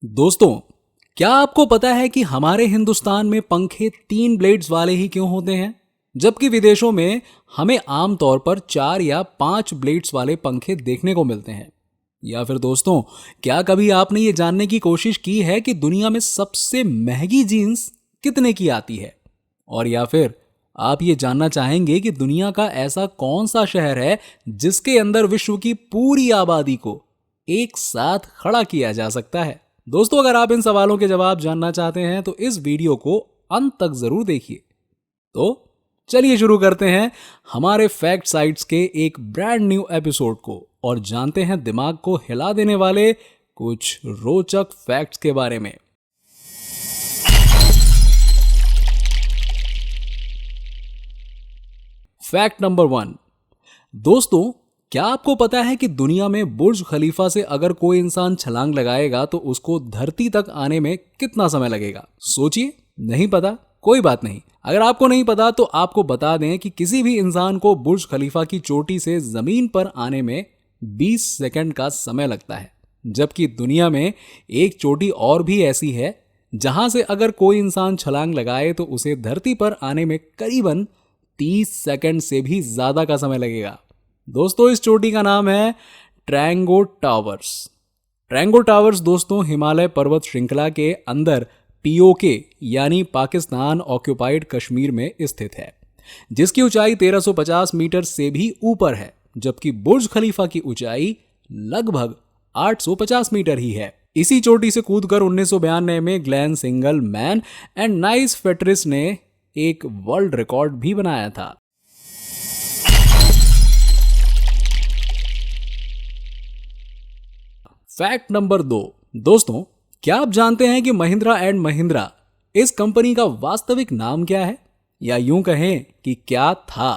दोस्तों, क्या आपको पता है कि हमारे हिंदुस्तान में पंखे 3 ब्लेड्स वाले ही क्यों होते हैं, जबकि विदेशों में हमें आमतौर पर 4 या 5 ब्लेड्स वाले पंखे देखने को मिलते हैं। या फिर दोस्तों, क्या कभी आपने ये जानने की कोशिश की है कि दुनिया में सबसे महंगी जीन्स कितने की आती है? और या फिर आप ये जानना चाहेंगे कि दुनिया का ऐसा कौन सा शहर है जिसके अंदर विश्व की पूरी आबादी को एक साथ खड़ा किया जा सकता है? दोस्तों, अगर आप इन सवालों के जवाब जानना चाहते हैं तो इस वीडियो को अंत तक जरूर देखिए। तो चलिए शुरू करते हैं हमारे फैक्ट साइट्स के एक ब्रांड न्यू एपिसोड को और जानते हैं दिमाग को हिला देने वाले कुछ रोचक फैक्ट्स के बारे में। Fact number 1। दोस्तों, क्या आपको पता है कि दुनिया में बुर्ज खलीफा से अगर कोई इंसान छलांग लगाएगा तो उसको धरती तक आने में कितना समय लगेगा? सोचिए। नहीं पता? कोई बात नहीं। अगर आपको नहीं पता तो आपको बता दें कि किसी भी इंसान को बुर्ज खलीफा की चोटी से जमीन पर आने में 20 सेकंड का समय लगता है, जबकि दुनिया में एक चोटी और भी ऐसी है जहां से अगर कोई इंसान छलांग लगाए तो उसे धरती पर आने में करीबन 30 सेकंड से भी ज्यादा का समय लगेगा। दोस्तों, इस चोटी का नाम है ट्रैंगो टावर्स। ट्रैंगो टावर्स दोस्तों हिमालय पर्वत श्रृंखला के अंदर पीओके यानी पाकिस्तान ऑक्यूपाइड कश्मीर में स्थित है, जिसकी ऊंचाई 1350 मीटर से भी ऊपर है, जबकि बुर्ज खलीफा की ऊंचाई लगभग 850 मीटर ही है। इसी चोटी से कूदकर 1992 में Glenn Singleman and Nic Feteris ने एक वर्ल्ड रिकॉर्ड भी बनाया था। Fact number 2। दोस्तों, क्या आप जानते हैं कि महिंद्रा एंड महिंद्रा इस कंपनी का वास्तविक नाम क्या है, या यूं कहें कि क्या था?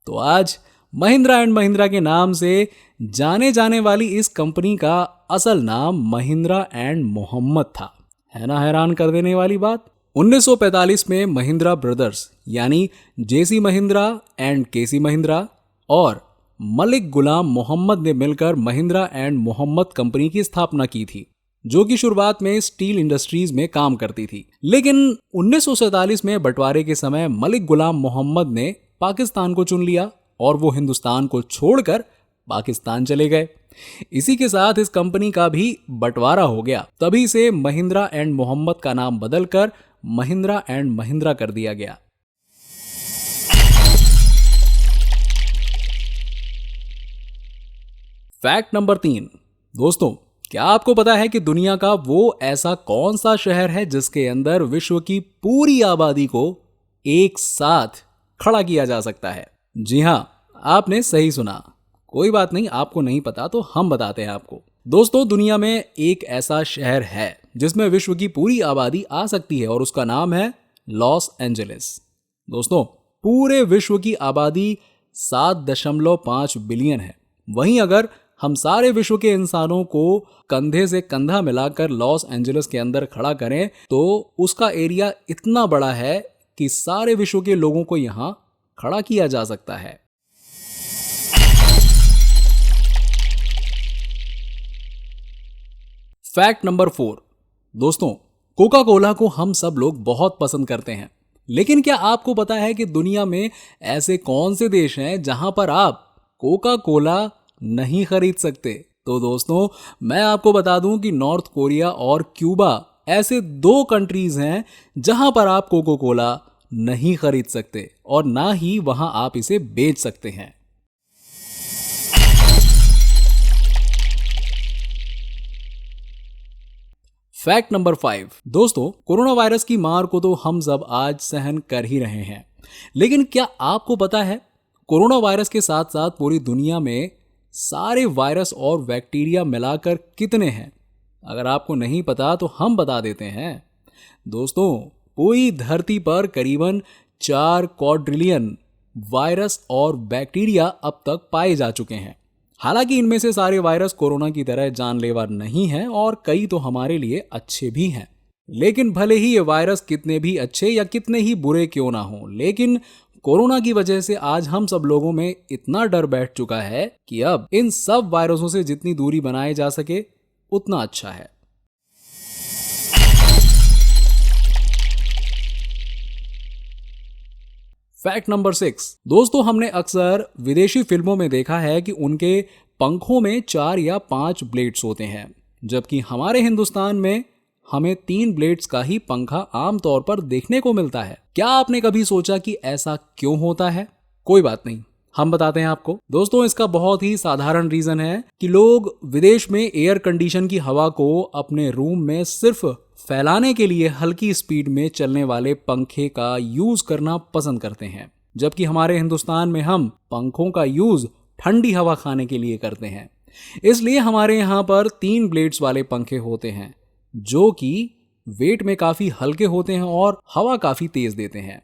तो आज महिंद्रा एंड महिंद्रा के नाम से जाने जाने वाली इस कंपनी का असल नाम महिंद्रा एंड मोहम्मद था। है ना हैरान कर देने वाली बात? 1945 में महिंद्रा ब्रदर्स यानी जेसी महिंद्रा एंड केसी महिंद्रा और मलिक गुलाम मोहम्मद ने मिलकर महिंद्रा एंड मोहम्मद कंपनी की स्थापना की थी, जो कि शुरुआत में स्टील इंडस्ट्रीज में काम करती थी। लेकिन 1947 में बंटवारे के समय मलिक गुलाम मोहम्मद ने पाकिस्तान को चुन लिया और वो हिंदुस्तान को छोड़कर पाकिस्तान चले गए। इसी के साथ इस कंपनी का भी बंटवारा हो गया। तभी से महिंद्रा एंड मोहम्मद का नाम बदलकर महिंद्रा एंड महिंद्रा कर दिया गया। Fact number 3। दोस्तों, क्या आपको पता है कि दुनिया का वो ऐसा कौन सा शहर है जिसके अंदर विश्व की पूरी आबादी को एक साथ खड़ा किया जा सकता है? जी हां, आपने सही सुना। कोई बात नहीं, आपको नहीं पता तो हम बताते हैं आपको। दोस्तों, दुनिया में एक ऐसा शहर है जिसमें विश्व की पूरी आबादी आ सकती है और उसका नाम है लॉस एंजलिस। दोस्तों, पूरे विश्व की आबादी 7.5 बिलियन है। वहीं अगर हम सारे विश्व के इंसानों को कंधे से कंधा मिलाकर लॉस एंजलिस के अंदर खड़ा करें तो उसका एरिया इतना बड़ा है कि सारे विश्व के लोगों को यहां खड़ा किया जा सकता है। Fact number 4। दोस्तों, कोका कोला को हम सब लोग बहुत पसंद करते हैं, लेकिन क्या आपको पता है कि दुनिया में ऐसे कौन से देश हैं जहां पर आप कोका कोला नहीं खरीद सकते? तो दोस्तों, मैं आपको बता दूं कि नॉर्थ कोरिया और क्यूबा ऐसे 2 कंट्रीज हैं जहां पर आप कोका कोला नहीं खरीद सकते और ना ही वहां आप इसे बेच सकते हैं। Fact number 5। दोस्तों, कोरोना वायरस की मार को तो हम सब आज सहन कर ही रहे हैं, लेकिन क्या आपको पता है कोरोना वायरस के साथ साथ पूरी दुनिया में सारे वायरस और बैक्टीरिया मिलाकर कितने हैं? अगर आपको नहीं पता तो हम बता देते हैं। दोस्तों, पूरी धरती पर करीबन 4 क्वाड्रिलियन वायरस और बैक्टीरिया अब तक पाए जा चुके हैं। हालांकि इनमें से सारे वायरस कोरोना की तरह जानलेवा नहीं हैं और कई तो हमारे लिए अच्छे भी हैं। लेकिन भले ही ये वायरस कितने भी अच्छे या कितने ही बुरे क्यों ना हो, लेकिन कोरोना की वजह से आज हम सब लोगों में इतना डर बैठ चुका है कि अब इन सब वायरसों से जितनी दूरी बनाए जा सके उतना अच्छा है। फैक्ट नंबर 6, दोस्तों हमने अक्सर विदेशी फिल्मों में देखा है कि उनके पंखों में 4 या 5 ब्लेड्स होते हैं, जबकि हमारे हिंदुस्तान में हमें 3 ब्लेड्स का ही पंखा आमतौर पर देखने को मिलता है। क्या आपने कभी सोचा कि ऐसा क्यों होता है? कोई बात नहीं, हम बताते हैं आपको। दोस्तों इसका बहुत ही साधारण रीजन है कि लोग विदेश में एयर कंडीशन की हवा को अपने रूम में सिर्फ फैलाने के लिए हल्की स्पीड में चलने वाले पंखे का यूज करना पसंद करते हैं, जबकि हमारे हिंदुस्तान में हम पंखों का यूज ठंडी हवा खाने के लिए करते हैं। इसलिए हमारे यहाँ पर 3 ब्लेड्स वाले पंखे होते हैं जो कि वेट में काफी हल्के होते हैं और हवा काफी तेज देते हैं।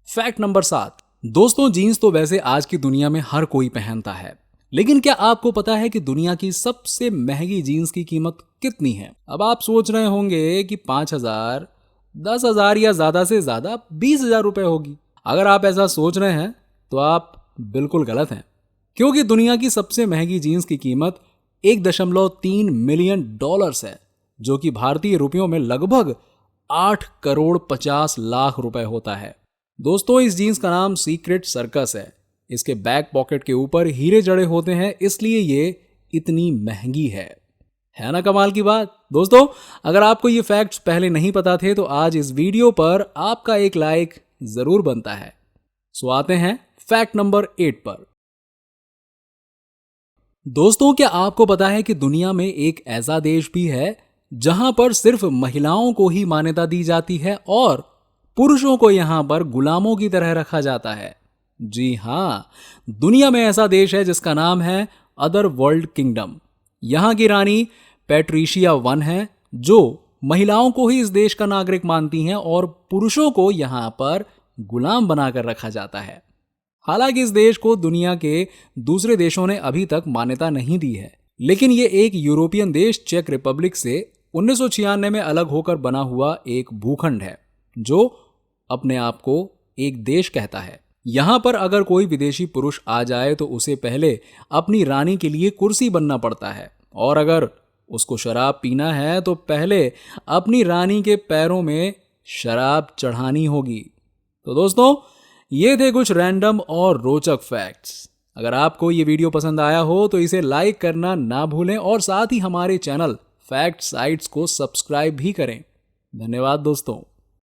फैक्ट नंबर 7, दोस्तों जीन्स तो वैसे आज की दुनिया में हर कोई पहनता है, लेकिन क्या आपको पता है कि दुनिया की सबसे महंगी जीन्स की कीमत कितनी है? अब आप सोच रहे होंगे कि 5,000, 10,000 या ज्यादा से ज्यादा 20,000 रुपए होगी। अगर आप ऐसा सोच रहे हैं तो आप बिल्कुल गलत हैं, क्योंकि दुनिया की सबसे महंगी जीन्स की कीमत 1.3 मिलियन डॉलर्स है, जो कि भारतीय रुपयों में लगभग 8 करोड़ 50 लाख रुपए होता है। दोस्तों इस जीन्स का नाम सीक्रेट सर्कस है। इसके बैक पॉकेट के ऊपर हीरे जड़े होते हैं, इसलिए ये इतनी महंगी है ना कमाल की बात। दोस्तों अगर आपको ये फैक्ट्स पहले नहीं पता थे तो आज इस वीडियो पर आपका एक लाइक जरूर बनता है। सो आते हैं फैक्ट नंबर 8 पर। दोस्तों क्या आपको पता है कि दुनिया में एक ऐसा देश भी है जहां पर सिर्फ महिलाओं को ही मान्यता दी जाती है और पुरुषों को यहां पर गुलामों की तरह रखा जाता है? जी हां, दुनिया में ऐसा देश है जिसका नाम है अदर वर्ल्ड किंगडम। यहां की रानी पैट्रिशिया 1 है, जो महिलाओं को ही इस देश का नागरिक मानती हैं और पुरुषों को यहां पर गुलाम बनाकर रखा जाता है। हालांकि इस देश को दुनिया के दूसरे देशों ने अभी तक मान्यता नहीं दी है, लेकिन ये एक यूरोपियन देश चेक रिपब्लिक से 1996 में अलग होकर बना हुआ एक भूखंड है जो अपने आप को एक देश कहता है। यहां पर अगर कोई विदेशी पुरुष आ जाए तो उसे पहले अपनी रानी के लिए कुर्सी बनना पड़ता है, और अगर उसको शराब पीना है तो पहले अपनी रानी के पैरों में शराब चढ़ानी होगी। तो दोस्तों ये थे कुछ रैंडम और रोचक फैक्ट्स। अगर आपको ये वीडियो पसंद आया हो तो इसे लाइक करना ना भूलें और साथ ही हमारे चैनल फैक्ट साइट्स को सब्सक्राइब भी करें। धन्यवाद दोस्तों।